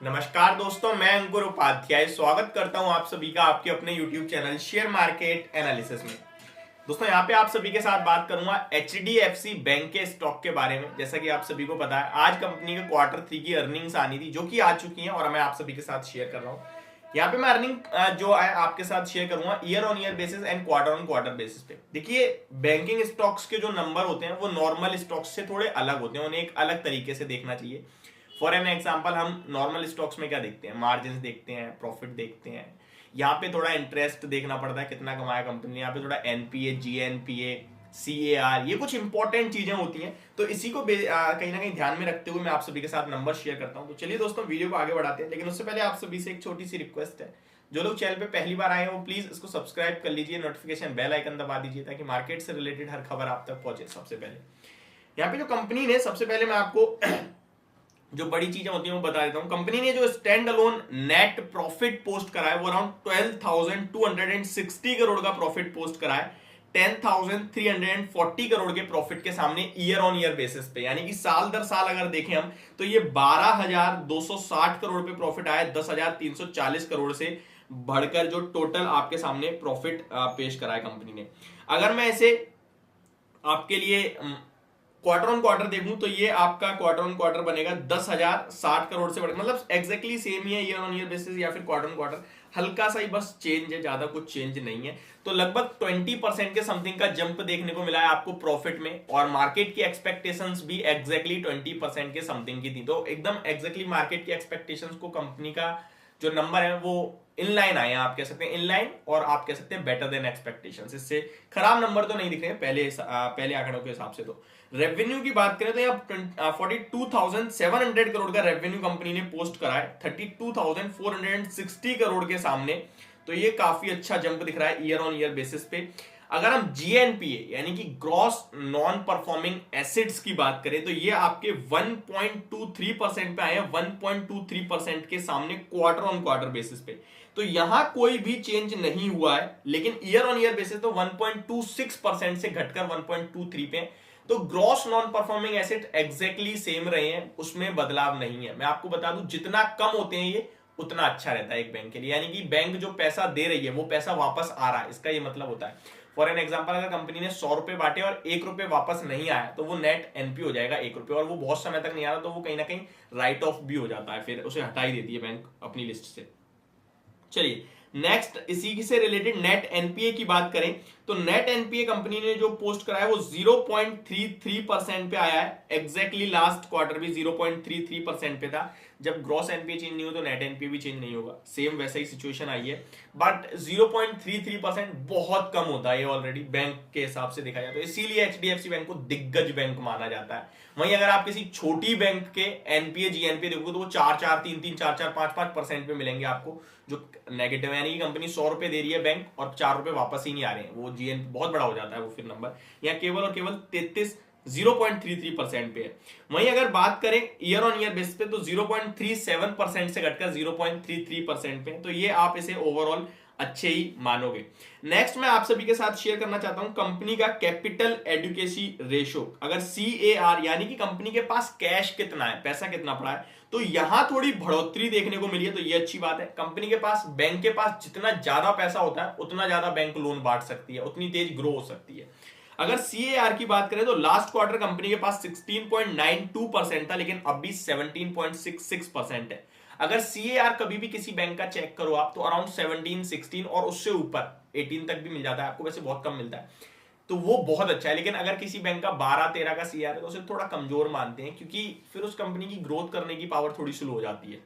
नमस्कार दोस्तों, मैं अंकुर उपाध्याय स्वागत करता हूं आप सभी का आपके अपने YouTube channel share market analysis में। दोस्तों यहाँ पे आप सभी के साथ बात करूंगा HDFC बैंक के स्टॉक के बारे में। जैसा कि आप सभी को पता है, आज कंपनी के क्वार्टर 3 की अर्निंग्स आनी थी जो कि आ चुकी हैं और मैं आप सभी के साथ शेयर कर रहा हूँ। यहाँ पे मैं अर्निंग जो है आपके साथ शेयर करूंगा year on year basis and quarter on quarter basis पे। देखिए, बैंकिंग स्टॉक्स के जो नंबर होते हैं वो नॉर्मल स्टॉक्स से थोड़े अलग होते हैं, उन्हें एक अलग तरीके से देखना चाहिए। फॉर एन एग्जाम्पल, हम नॉर्मल स्टॉक्स में क्या देखते हैं, मार्जिन देखते हैं, प्रॉफिट देखते हैं। यहाँ पे थोड़ा इंटरेस्ट देखना पड़ता है, कितना कमाया कंपनी ने। यहाँ पे थोड़ा एनपीए, जीएनपीए, सीएआर, ये कुछ इंपॉर्टेंट चीजें होती हैं। तो इसी को कहीं ना कहीं ध्यान में रखते हुए मैं आप सभी के साथ नंबर शेयर करता हूँ। तो चलिए दोस्तों, वीडियो को आगे बढ़ाते हैं, लेकिन उससे पहले आप सभी से एक छोटी सी रिक्वेस्ट है। जो लोग चैनल पे पहली बार आए हैं वो प्लीज इसको सब्सक्राइब कर लीजिए, नोटिफिकेशन बेल आइकन दबा दीजिए ताकि मार्केट से रिलेटेड हर खबर आप तक पहुंचे सबसे पहले। यहाँ पे जो कंपनी ने, सबसे पहले मैं आपको जो बड़ी चीजें होती हैं वो बता देता हूं। कंपनी ने जो stand alone net profit post करा है वो अराउंड 12,260 करोड़ का प्रॉफिट पोस्ट करा है 10,340 करोड़ के प्रॉफिट के सामने ईयर ऑन ईयर बेसिस पे। यानी कि साल दर साल अगर देखें हम तो ये 12,260 करोड़ पे प्रॉफिट आया, 10,340 करोड़ से बढ़कर जो टोटल आपके सामने प्रॉफिट पेश करा है कंपनी ने। अगर मैं इसे आपके लिए क्वार्टर ऑन क्वार्टर देखूं तो ये आपका क्वार्टर ऑन क्वार्टर बनेगा 10,060 करोड़ से बढ़कर, मतलब एग्जैक्टली सेम ही है ईयर ऑन ईयर बेसिस या फिर क्वार्टर ऑन क्वार्टर। हल्का सा ही बस चेंज है, ज्यादा कुछ चेंज नहीं है। तो लगभग 20% के समथिंग का जंप देखने को मिला है आपको प्रॉफिट में, और मार्केट की एक्सपेक्टेशंस भी एग्जैक्टली 20% के समथिंग की थी। तो एकदम एग्जैक्टली मार्केट की एक्सपेक्टेशंस को कंपनी का जो नंबर है वो इनलाइन आए हैं, आप कह सकते हैं इनलाइन, और आप कह सकते हैं बेटर देन एक्सपेक्टेशंस। इससे खराब नंबर तो नहीं दिख रहे हैं पहले आंकड़ों के हिसाब से। तो रेवेन्यू की बात करें तो यहाँ 42,700 करोड़ का रेवेन्यू कंपनी ने पोस्ट करा है 32,460 करोड़ के सामने। तो ये काफी अच्छा जंप दिख रहा है ईयर ऑन ईयर बेसिस पे। अगर हम जीएनपीए यानी कि ग्रॉस नॉन परफॉर्मिंग एसेट्स की बात करें तो ये आपके 1.23% पे आए हैं, 1.23% के सामने क्वार्टर ऑन क्वार्टर बेसिस पे। तो यहां कोई भी चेंज नहीं हुआ है, लेकिन ईयर ऑन ईयर बेसिस तो 1.26% से घटकर 1.23 पे। तो gross non performing asset exactly same रहे हैं, उसमें बदलाव नहीं है। मैं आपको बता दूं, जितना कम होते हैं ये उतना अच्छा रहता है एक बैंक के लिए। यानी कि बैंक जो पैसा दे रही है वो पैसा वापस आ रहा है, इसका ये मतलब होता है। फॉर एन एग्जाम्पल, अगर कंपनी ने 100 रुपए बांटे और 1 रुपए वापस नहीं आया तो वो नेट एनपी हो जाएगा 1 रुपए, और वो बहुत समय तक नहीं आ रहा तो वो कहीं ना कहीं राइट ऑफ भी हो जाता है, फिर उसे हटा ही देती है बैंक अपनी लिस्ट से। चलिए नेक्स्ट, इसी से रिलेटेड नेट एनपीए की बात करें तो नेट एनपीए कंपनी ने जो पोस्ट करा है वो 0.33% पे आया है। एग्जैक्टली लास्ट क्वार्टर भी 0.33% पे था। जब ग्रॉस एनपीए चेंज नहीं हो तो नेट एनपीए भी चेंज नहीं होगा, सेम वैसा ही सिचुएशन आई है। बट 0.33% बहुत कम होता है ये ऑलरेडी बैंक के हिसाब से देखा जाए तो, इसीलिए एचडीएफसी बैंक को दिग्गज बैंक माना जाता है। वहीं अगर आप किसी छोटी बैंक के एनपीए जीएनपीए देखोगे तो वो 4-4, 3-3, 4-4, 5-5% पे मिलेंगे आपको, जो नेगेटिव है। यानी कि कंपनी 100 रुपए दे रही है बैंक और 4 रुपए वापस ही नहीं आ रहे हैं, वो जीएन बहुत बड़ा हो जाता है वो फिर नंबर। यहाँ केवल और केवल 0.33% पे है। वहीं अगर बात करें ईयर ऑन ईयर बेसिस पे तो 0.37% से घटकर 0.33% पे। तो ये आप इसे ओवरऑल अच्छे ही मानोगे। नेक्स्ट मैं आप सभी के साथ शेयर करना चाहता हूं कंपनी का कैपिटल एडुकेसी रेशो। अगर CAR यानी कि कंपनी के पास कैश कितना है, पैसा कितना पड़ा है, तो यहां थोड़ी बढ़ोतरी देखने को मिली है। तो ये अच्छी बात है। कंपनी के पास, बैंक के पास जितना ज्यादा पैसा होता है उतना ज्यादा बैंक लोन बांट सकती है, उतनी तेज ग्रो हो सकती है। अगर CAR की बात करें तो लास्ट क्वार्टर कंपनी के पास 16.92% था, लेकिन अभी 17.66% है। अगर CAR कभी भी किसी बैंक का चेक करो आप तो अराउंड 17, 16 और उससे ऊपर 18 तक भी मिल जाता है आपको, वैसे बहुत कम मिलता है, तो वो बहुत अच्छा है। लेकिन अगर किसी बैंक का 12-13 का CAR है तो उसे थोड़ा कमजोर मानते हैं, क्योंकि फिर उस कंपनी की ग्रोथ करने की पावर थोड़ी स्लो हो जाती है।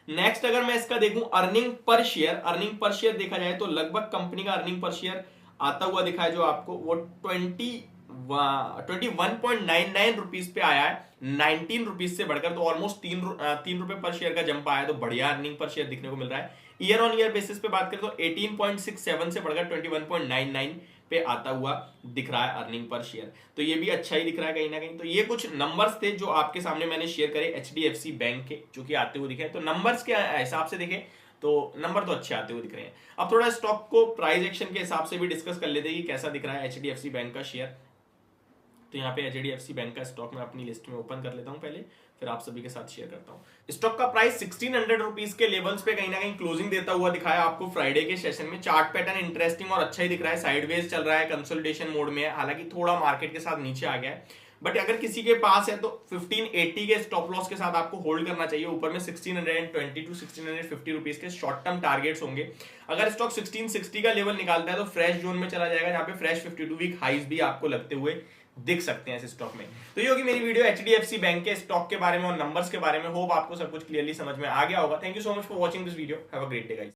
नेक्स्ट अगर मैं इसका देखूं अर्निंग पर शेयर देखा जाए तो लगभग कंपनी का अर्निंग पर शेयर आता हुआ दिखा है जो आपको, वो 21.99 रुपीज पे आया है 19 रुपीज से बढ़कर। तो ऑलमोस्ट 3 रुपए पर शेयर का जंप आया, तो बढ़िया अर्निंग पर शेयर दिखने को मिल रहा है। ईयर ऑन ईयर बेसिस पे बात करें तो 18.67 से बढ़कर 21.99 पे आता हुआ दिख रहा है अर्निंग पर शेयर। तो ये भी अच्छा ही दिख रहा है कहीं ना कहीं। तो ये कुछ नंबर्स थे जो आपके सामने मैंने शेयर करे एचडीएफसी बैंक के, जो कि आते हुए दिखे। तो नंबर्स के हिसाब से देखें तो नंबर तो अच्छे आते हुए दिख रहे हैं। अब थोड़ा स्टॉक को प्राइस एक्शन के हिसाब से भी डिस्कस कर लेते हैं कि कैसा दिख रहा है एचडीएफसी बैंक का शेयर। तो यहाँ पे एचडीएफसी बैंक का स्टॉक मैं अपनी लिस्ट में ओपन कर लेता हूँ पहले, फिर आप सभी के साथ शेयर करता हूं। स्टॉक का प्राइस 1600 रुपीज के लेवल्स पे कहीं ना कहीं क्लोजिंग देता हुआ दिखाया आपको फ्राइडे के सेशन में। चार्ट पैटर्न इंटरेस्टिंग और अच्छा ही दिख रहा है, साइडवेज चल रहा है, कंसोलिडेशन मोड में है, हालांकि थोड़ा मार्केट के साथ नीचे आ गया है, बट अगर किसी के पास है तो 1580 के स्टॉप लॉस के साथ आपको होल्ड करना चाहिए। ऊपर में 1620 टू 1650 रुपीज के शॉर्ट टर्म टारगेट्स होंगे। अगर स्टॉक 1660 का लेवल निकालता है तो फ्रेश जोन में चला जाएगा, जहां पे फ्रेश 52 वीक हाइज भी आपको लगते हुए दिख सकते हैं इस स्टॉक में। तो ये होगी मेरी वीडियो एचडीएफसी बैंक के स्टॉक के बारे में और नंबर्स के बारे में। होप आपको सब कुछ क्लियरली समझ में आ गया होगा। Thank you so much for watching this video. Have a great day guys.